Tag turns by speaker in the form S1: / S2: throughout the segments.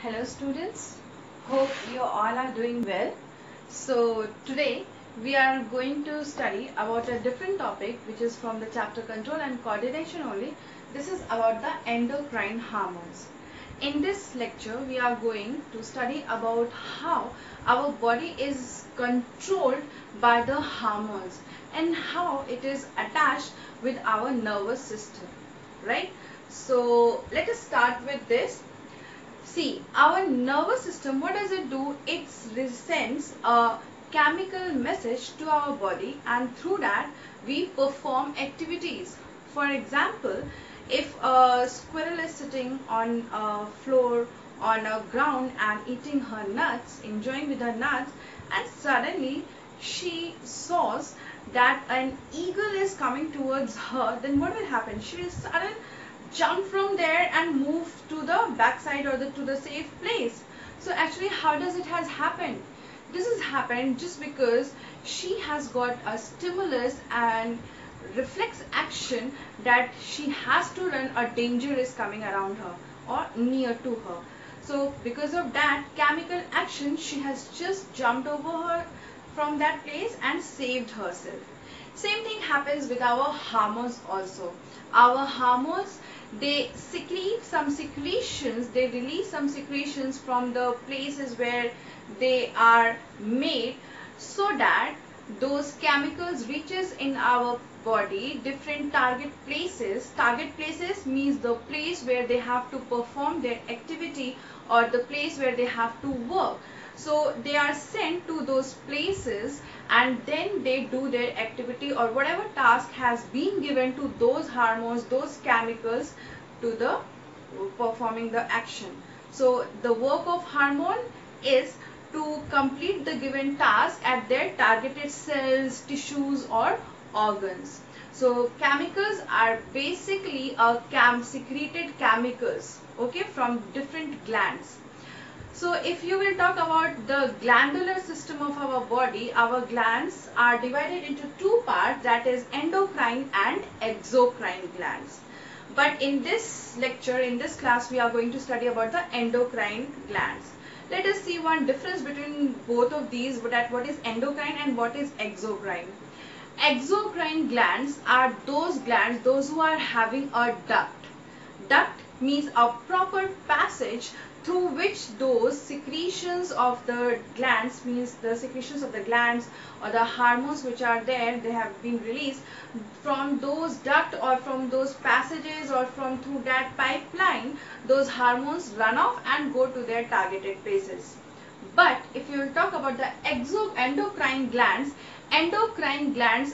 S1: Hello students, hope you all are doing well. So today we are going to study about a different topic which is from the chapter Control and Coordination only. This is about the endocrine hormones. In this lecture we are going to study about how our body is controlled by the hormones and how it is attached with our nervous system, right? So let us start with this. See, our nervous system, what does it do? It sends a chemical message to our body, and through that we perform activities. For example, if a squirrel is sitting on a floor on a ground and eating her nuts, enjoying with her nuts, and suddenly she saws that an eagle is coming towards her, then what will happen? She will suddenly jump from there and move to the backside or to the safe place. So actually, how does it has happened? This has happened just because she has got a stimulus and reflex action that she has to run, a danger is coming around her or near to her. So because of that chemical action, she has just jumped over her from that place and saved herself. Same thing happens with our hormones also. Our hormones, they secrete some secretions, they release some secretions from the places where they are made, so that those chemicals reaches in our body different target places means the place where they have to perform their activity or the place where they have to work. So they are sent to those places and then they do their activity or whatever task has been given to those hormones, those chemicals, to the performing the action. So the work of hormone is to complete the given task at their targeted cells, tissues or organs. So chemicals are basically secreted chemicals, okay, from different glands. So if you will talk about the glandular system of our body, our glands are divided into two parts, that is endocrine and exocrine glands. But in this lecture, in this class, we are going to study about the endocrine glands. Let us see one difference between both of these, that what is endocrine and what is exocrine. Exocrine glands are those glands, those who are having a duct. Duct means a proper passage through which those secretions of the glands, means the secretions of the glands or the hormones which are there, they have been released from those duct or from those passages or from through that pipeline, those hormones run off and go to their targeted places. But if you will talk about the endocrine glands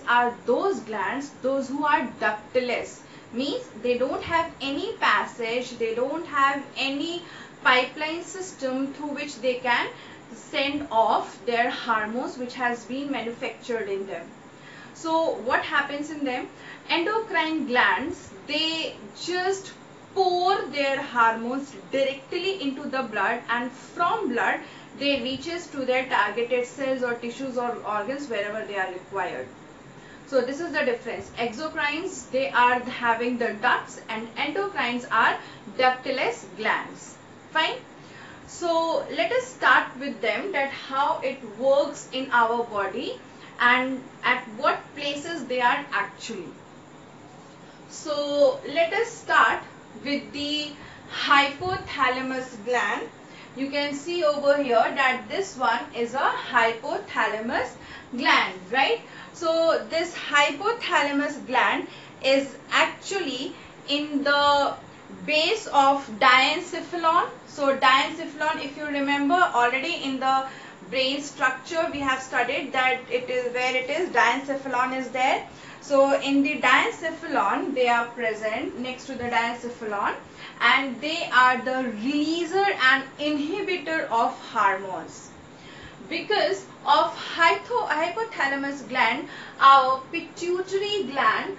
S1: are those glands, those who are ductless, means they don't have any passage, they don't have any pipeline system through which they can send off their hormones which has been manufactured in them. So what happens in them? Endocrine glands, they just pour their hormones directly into the blood, and from blood they reaches to their targeted cells or tissues or organs wherever they are required. So this is the difference. Exocrines, they are having the ducts, and endocrines are ductless glands. Fine. So let us start with them, that how it works in our body and at what places they are actually. So let us start with the hypothalamus gland. You can see over here that this one is a hypothalamus gland, right? So this hypothalamus gland is actually in the base of diencephalon. So diencephalon, if you remember, already in the brain structure we have studied that it is where it is, diencephalon is there. So in the diencephalon they are present next to the diencephalon, and they are the releaser and inhibitor of hormones. Because of hypothalamus gland, our pituitary gland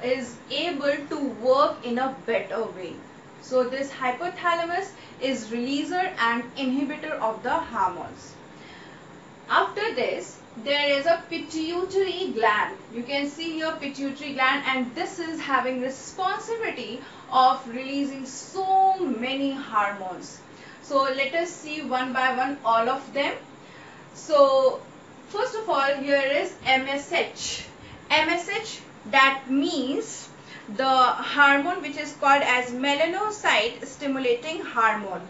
S1: is able to work in a better way. So this hypothalamus is releaser and inhibitor of the hormones. After this, there is a pituitary gland. You can see here pituitary gland, and this is having responsibility of releasing so many hormones. So let us see one by one all of them. So first of all, here is MSH. MSH, that means the hormone which is called as melanocyte stimulating hormone.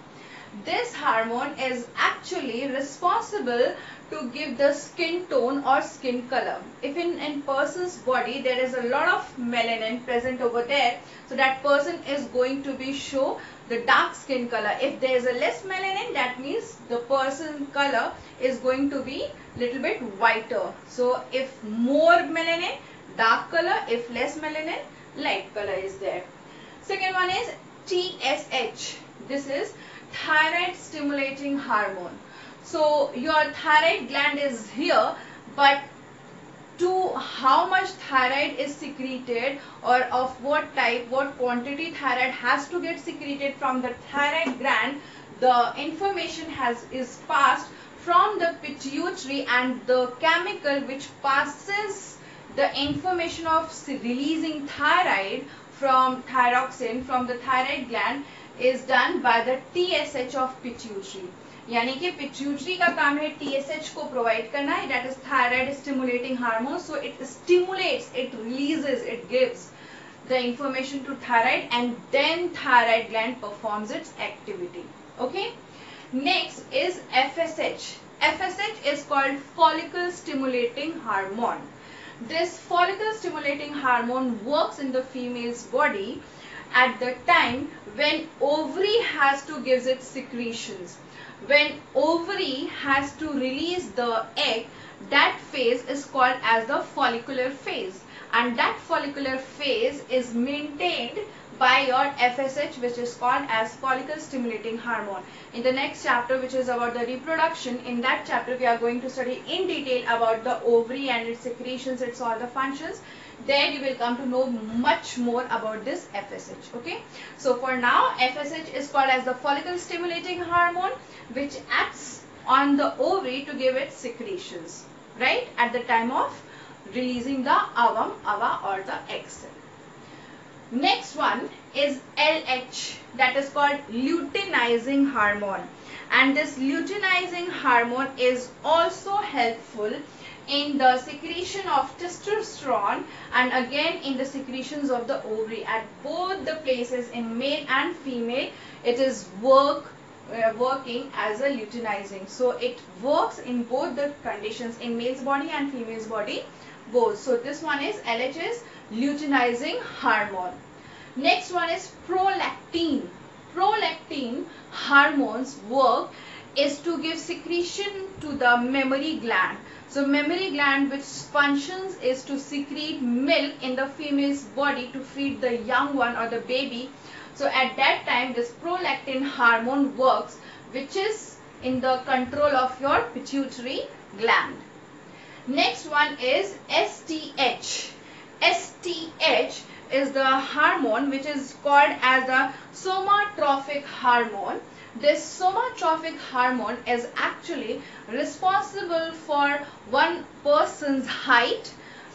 S1: This hormone is actually responsible to give the skin tone or skin color. If in person's body there is a lot of melanin present over there, so that person is going to be show the dark skin color. If there is a less melanin, that means the person color is going to be little bit whiter. So if more melanin, dark color; if less melanin, light color is there. Second one is TSH. This is thyroid stimulating hormone. So your thyroid gland is here, but to how much thyroid is secreted, or of what type, what quantity thyroid has to get secreted from the thyroid gland, the information is passed from the pituitary, and the chemical which passes the information of releasing thyroid from thyroxine from the thyroid gland is done by the TSH of pituitary. यानी कि pituitary का काम है TSH को provide करना है, that is thyroid stimulating hormone. So it stimulates, it releases, it gives the information to thyroid, and then thyroid gland performs its activity. Okay. Next is FSH. FSH is called follicle stimulating hormone. This follicle stimulating hormone works in the female's body at the time when ovary has to give its secretions. When ovary has to release the egg, that phase is called as the follicular phase, and that follicular phase is maintained by your FSH, which is called as follicle stimulating hormone. In the next chapter, which is about the reproduction, in that chapter we are going to study in detail about the ovary and its secretions, its all the functions. There you will come to know much more about this FSH. Okay, so for now, FSH is called as the follicle stimulating hormone, which acts on the ovary to give its secretions, right, at the time of releasing the ava or the egg cell. Next one is LH, that is called luteinizing hormone, and this luteinizing hormone is also helpful in the secretion of testosterone and again in the secretions of the ovary. At both the places, in male and female, it is working as a luteinizing. So it works in both the conditions, in male's body and female's body both. So this one is LH, is luteinizing hormone. Next one is prolactin. Prolactin hormone's work is to give secretion to the mammary gland. So mammary gland, which functions is to secrete milk in the female's body to feed the young one or the baby. So at that time this prolactin hormone works, which is in the control of your pituitary gland. Next one is STH. STH is the hormone which is called as the somatotropic hormone. This somatotropic hormone is actually responsible for one person's height,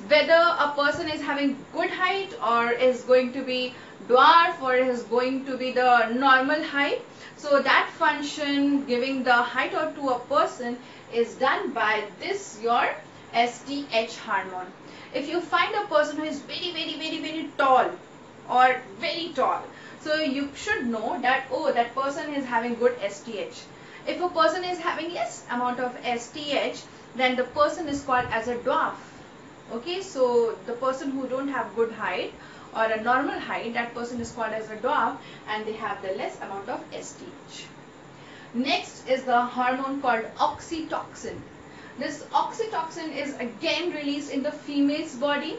S1: whether a person is having good height or is going to be dwarf or is going to be the normal height. So that function, giving the height or to a person, is done by this your STH hormone. If you find a person who is very tall or very tall, so you should know that, oh, that person is having good STH. If a person is having less amount of STH, then the person is called as a dwarf. Okay, so the person who don't have good height or a normal height, that person is called as a dwarf, and they have the less amount of STH. Next is the hormone called oxytocin. This oxytocin is again released in the female's body.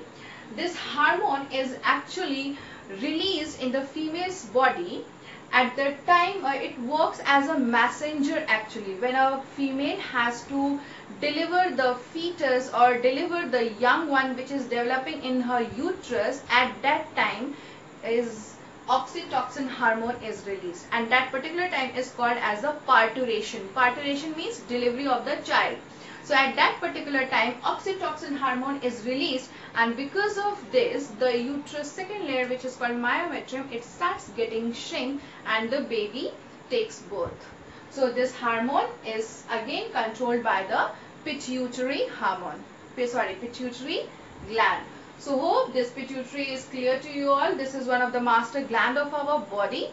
S1: This hormone is actually released in the female's body at the time it works as a messenger. Actually, when a female has to deliver the fetus or deliver the young one which is developing in her uterus, at that time is oxytocin hormone is released, and that particular time is called as the parturition. Parturition means delivery of the child. So at that particular time oxytocin hormone is released, and because of this the uterus second layer, which is called myometrium, it starts getting shrink and the baby takes birth. So this hormone is again controlled by the pituitary hormone. Pituitary gland. So hope this pituitary is clear to you all. This is one of the master gland of our body.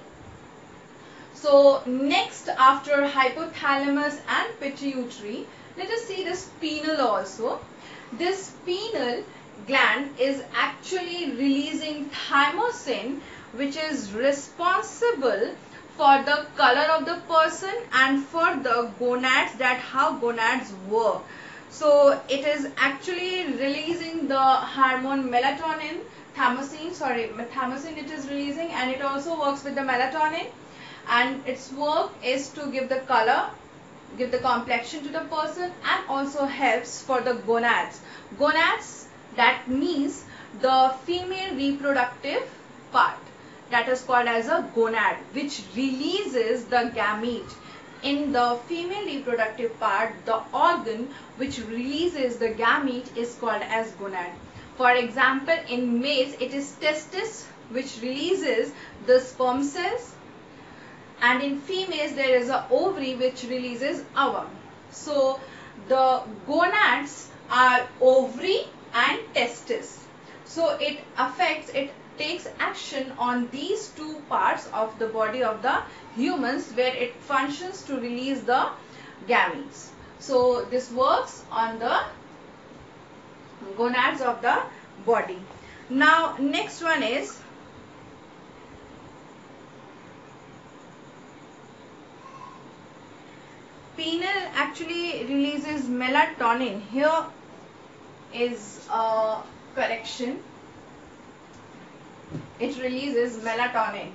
S1: So next, after hypothalamus and pituitary, let us see this pineal also. This pineal gland is actually releasing thymosin, which is responsible for the color of the person and for the gonads, that how gonads work. So it is actually releasing the hormone melatonin, thymosin it is releasing, and it also works with the melatonin, and its work is to give the color, give the complexion to the person, and also helps for the gonads. Gonads, that means the female reproductive part, that is called as a gonad, which releases the gamete. In the female reproductive part, the organ which releases the gamete is called as gonad. For example, in males it is testis which releases the sperm cells, and in females there is a ovary which releases ovum. So the gonads are ovary and testis. So it takes action on these two parts of the body of the humans, where it functions to release the gametes. So this works on the gonads of the body. Now next one is pineal actually releases melatonin. Here is a correction. It releases melatonin.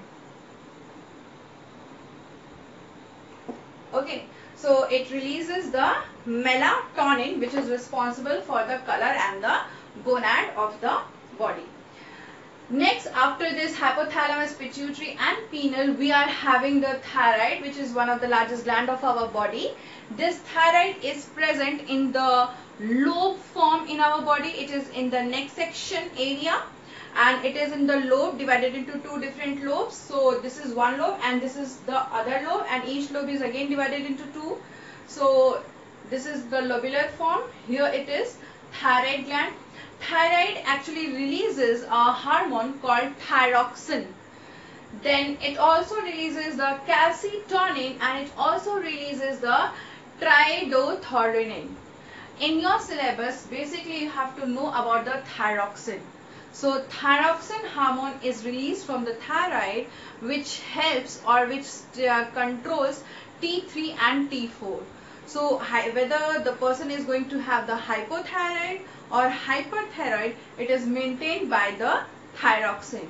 S1: Okay, so it releases the melatonin, which is responsible for the color and the gonad of the body. Next, after this hypothalamus, pituitary and pineal, we are having the thyroid, which is one of the largest gland of our body. This thyroid is present in the lobe form in our body. It is in the neck section area, and it is in the lobe, divided into two different lobes. So this is one lobe and this is the other lobe, and each lobe is again divided into two. So this is the lobular form. Here it is thyroid gland. Thyroid actually releases a hormone called thyroxine. Then it also releases the calcitonin, and it also releases the tridothyronin. In your syllabus, basically you have to know about the thyroxine. So thyroxine hormone is released from the thyroid, which helps or which controls T3 and T4. So whether the person is going to have the hypothyroid or hyperthyroid, it is maintained by the thyroxine.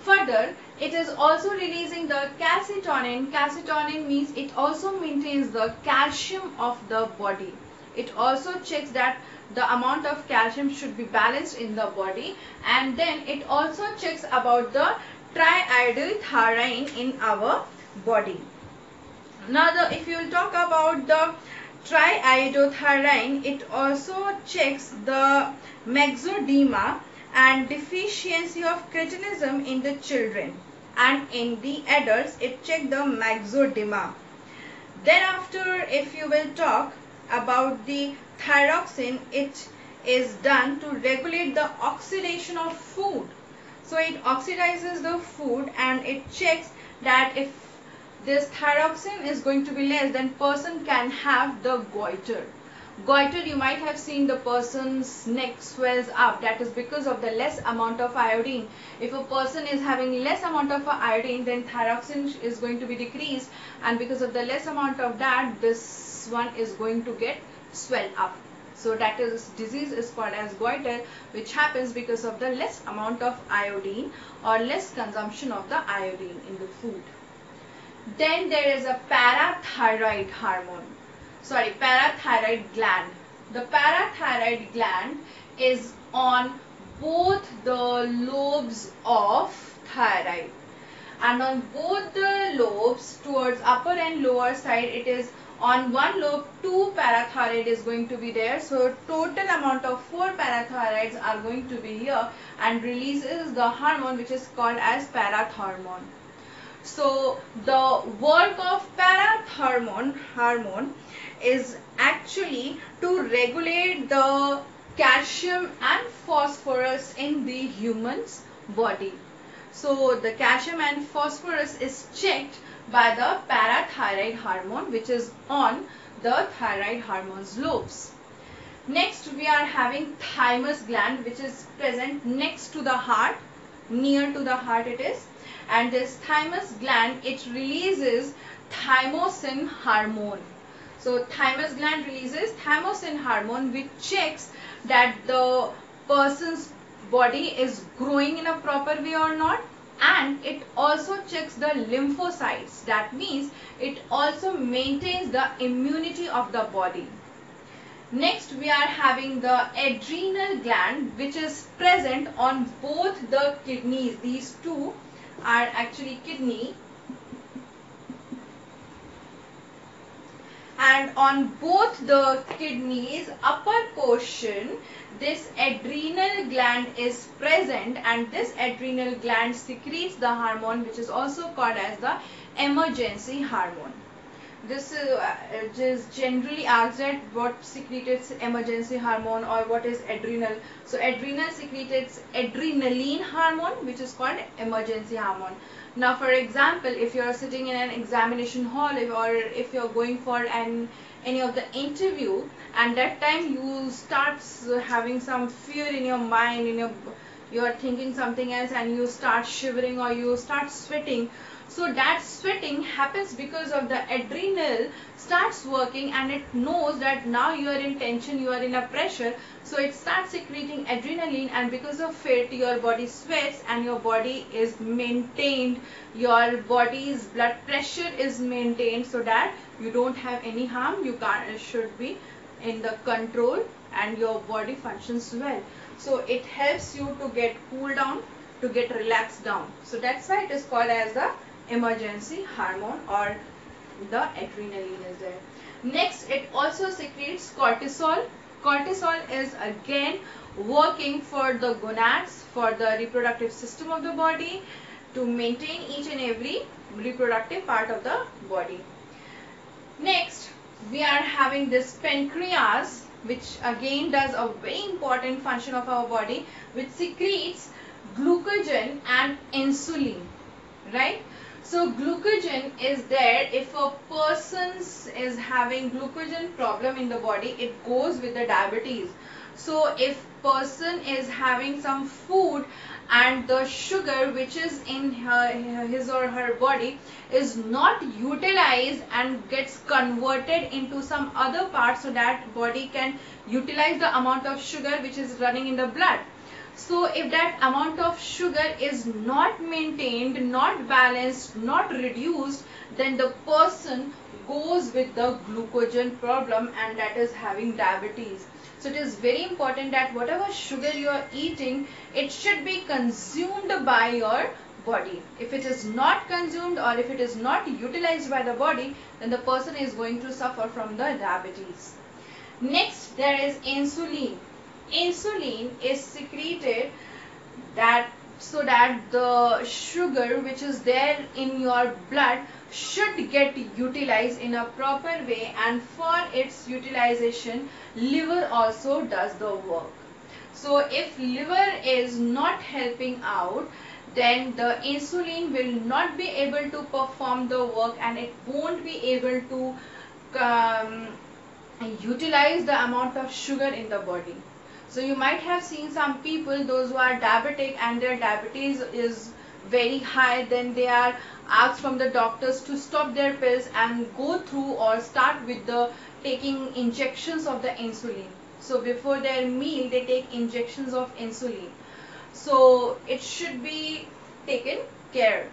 S1: Further, it is also releasing the calcitonin. Calcitonin means it also maintains the calcium of the body. It also checks that the amount of calcium should be balanced in the body, and then it also checks about the triiodothyronine in our body. Now if you will talk about the triiodothyronine, it also checks the myxedema and deficiency of cretinism in the children, and in the adults it checks the myxedema. Then after, if you will talk about the thyroxine, it is done to regulate the oxidation of food. So it oxidizes the food, and it checks that if this thyroxine is going to be less, then person can have the goiter. Goiter, you might have seen the person's neck swells up. That is because of the less amount of iodine. If a person is having less amount of iodine, then thyroxine is going to be decreased, and because of the less amount of that, this one is going to get swell up. So that is disease is called as goiter, which happens because of the less amount of iodine or less consumption of the iodine in the food. Then there is a parathyroid gland. The parathyroid gland is on both the lobes of thyroid, and on both the lobes towards upper and lower side, it is on one lobe 2 parathyroid is going to be there. So total amount of 4 parathyroids are going to be here, and releases the hormone which is called as parathormone. So the work of hormone is actually to regulate the calcium and phosphorus in the human's body. So the calcium and phosphorus is checked by the parathyroid hormone, which is on the thyroid hormone's lobes. Next we are having thymus gland, which is present next to the heart, near to the heart it is, and this thymus gland, it releases thymosin hormone. So thymus gland releases thymosin hormone, which checks that the person's body is growing in a proper way or not, and it also checks the lymphocytes. That means it also maintains the immunity of the body. Next we are having the adrenal gland, which is present on both the kidneys. These two are actually kidney, and on both the kidneys upper portion this adrenal gland is present, and this adrenal gland secretes the hormone which is also called as the emergency hormone. This is generally asked at what secretes emergency hormone or what is adrenal. So adrenal secretes adrenaline hormone, which is called emergency hormone. Now for example, if you are sitting in an examination hall, or if you are going for any of the interview, and that time you start having some fear in your mind, you are thinking something else, and you start shivering or you start sweating. So that sweating happens because of the adrenal starts working, and it knows that now you are in tension, you are in a pressure, so it starts secreting adrenaline, and because of it your body sweats and your body is maintained, your body's blood pressure is maintained, so that you don't have any harm, you should be in the control and your body functions well. So it helps you to get cool down, to get relaxed down. So that's why it is called as the emergency hormone, or the adrenaline is there. Next, it also secretes cortisol. Cortisol is again working for the gonads, for the reproductive system of the body, to maintain each and every reproductive part of the body. Next, we are having this pancreas, which again does a very important function of our body, which secretes glucagon and insulin, right? So glucagon is there. If a person is having glucagon problem in the body, it goes with the diabetes. So if person is having some food and the sugar which is in his or her body is not utilized and gets converted into some other part, so that body can utilize the amount of sugar which is running in the blood. So if that amount of sugar is not maintained, not balanced, not reduced, then the person goes with the glucagon problem, and that is having diabetes. So it is very important that whatever sugar you are eating, it should be consumed by your body. If it is not consumed, or if it is not utilized by the body, then the person is going to suffer from the diabetes. Next, there is insulin. Insulin is secreted so that the sugar which is there in your blood should get utilized in a proper way, and for its utilization liver also does the work. So if liver is not helping out, then the insulin will not be able to perform the work, and it won't be able to utilize the amount of sugar in the body. So you might have seen some people, those who are diabetic and their diabetes is very high, then they are asked from the doctors to stop their pills and go through or start with the taking injections of the insulin. So before their meal they take injections of insulin. So it should be taken care.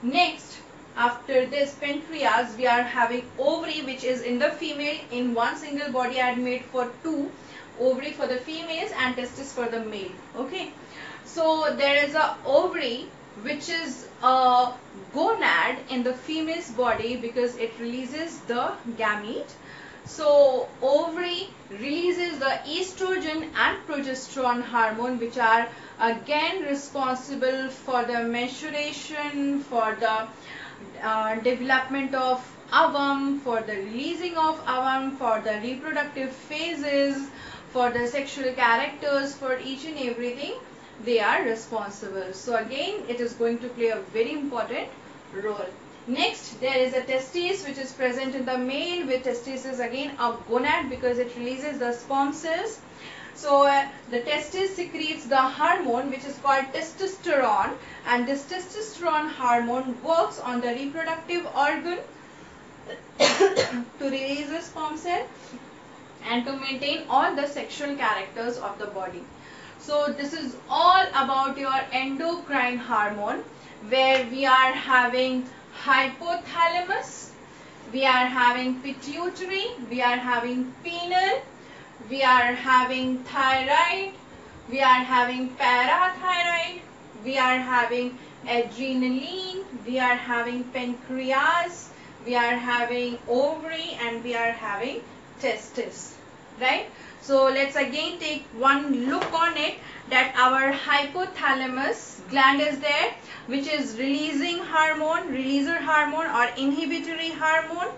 S1: Next, after this pancreas, we are having ovary, which is in the female. In one single body I had made for two, ovary for the females and testis for the male. Okay, so there is a ovary which is a gonad in the female's body because it releases the gamete. So ovary releases the estrogen and progesterone hormone, which are again responsible for the menstruation, for the development of ovum, for the releasing of ovum, for the reproductive phases, for the sexual characters, for each and everything they are responsible. So again, it is going to play a very important role. Next, there is a testis which is present in the male, with testis is again a gonad because it releases the sperm cells. So the testis secretes the hormone which is called testosterone, and this testosterone hormone works on the reproductive organ to release the sperm cell and to maintain all the sexual characters of the body. So this is all about your endocrine hormone, where we are having hypothalamus, we are having pituitary, we are having pineal, we are having thyroid, we are having parathyroid, we are having adrenaline, we are having pancreas, we are having ovary, and we are having testis, right? So let's again take one look on it, that our hypothalamus gland is there, which is releasing hormone, releaser hormone or inhibitory hormone.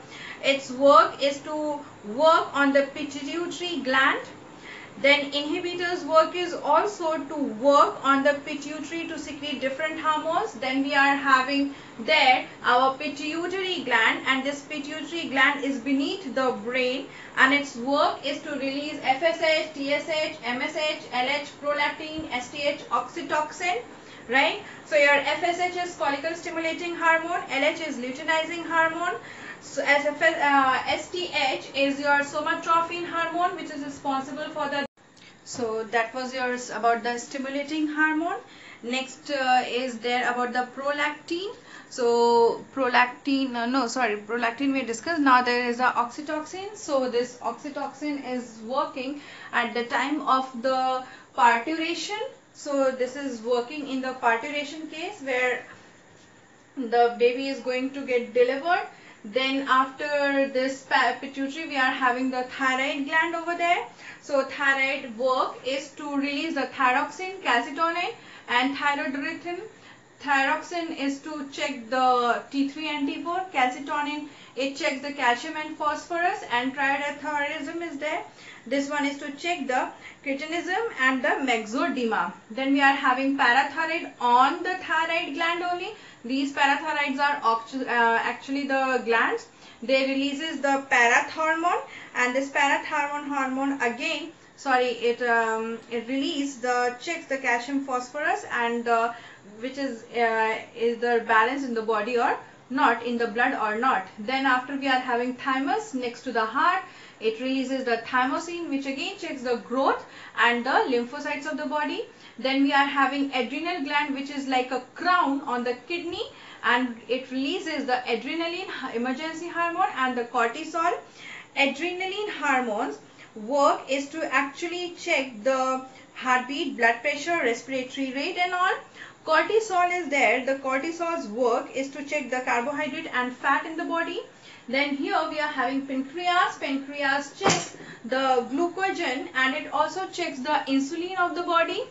S1: Its work is to work on the pituitary gland. Then inhibitors work is also to work on the pituitary to secrete different hormones. Then we are having there our pituitary gland, and this pituitary gland is beneath the brain, and its work is to release FSH, TSH, MSH, LH, prolactin, STH, oxytocin, right? So your FSH is follicle stimulating hormone, LH is luteinizing hormone. So as STH is your somatropin hormone, which is responsible for the. So that was yours about the stimulating hormone. Next is there about the prolactin. So prolactin, prolactin we discussed. Now there is a oxytocin. So this oxytocin is working at the time of the parturition. So this is working in the parturition case where the baby is going to get delivered. Then after this pituitary, we are having the thyroid gland over there. So thyroid work is to release the thyroxine, calcitonin and thyroidoretin. Thyroxine is to check the T3 and T4. Calcitonin, it checks the calcium and phosphorus, and triiodothyroidism is there. This one is to check the cretinism and the myxedema. Then we are having parathyroid on the thyroid gland only. These parathyroids are actually the glands. They releases the parathormone, and this parathormone hormone again, it release the checks the calcium phosphorus and which is the balance in the body or not, in the blood or not. Then after we are having thymus next to the heart. It releases the thymosin, which again checks the growth and the lymphocytes of the body. Then we are having adrenal gland, which is like a crown on the kidney, and it releases the adrenaline emergency hormone and the cortisol. Adrenaline hormones work is to actually check the heartbeat, blood pressure, respiratory rate and all. Cortisol is there. The cortisol's work is to check the carbohydrate and fat in the body. Then here we are having pancreas. Pancreas checks the glucogen, and it also checks the insulin of the body.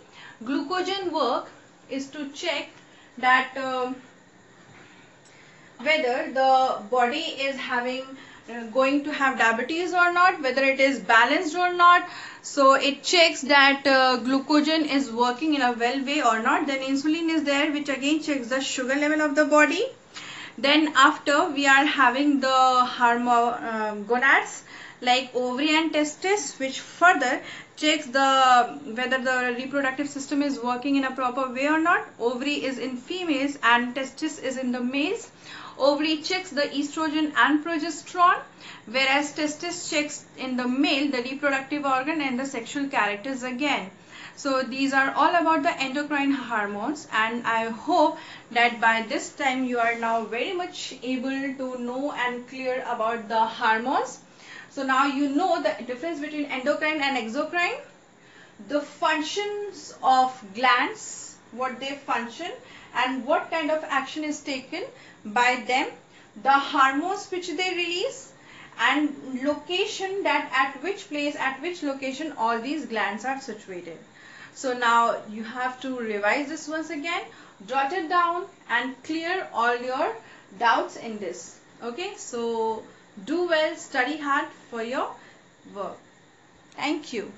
S1: Glucogen work is to check that whether the body is having going to have diabetes or not, whether it is balanced or not. So it checks that glucogen is working in a well way or not. Then insulin is there, which again checks the sugar level of the body. Then after we are having the gonads like ovary and testis, which further checks whether the reproductive system is working in a proper way or not. Ovary is in females and testis is in the males. Ovary checks the estrogen and progesterone, whereas testis checks in the male the reproductive organ and the sexual characters again. So these are all about the endocrine hormones, and I hope that by this time you are now very much able to know and clear about the hormones. So now you know the difference between endocrine and exocrine, the functions of glands, what they function and what kind of action is taken by them, the hormones which they release, and location, that at which place, at which location all these glands are situated. So now you have to revise this once again, jot it down and clear all your doubts in this. Okay, so do well, study hard for your work. Thank you.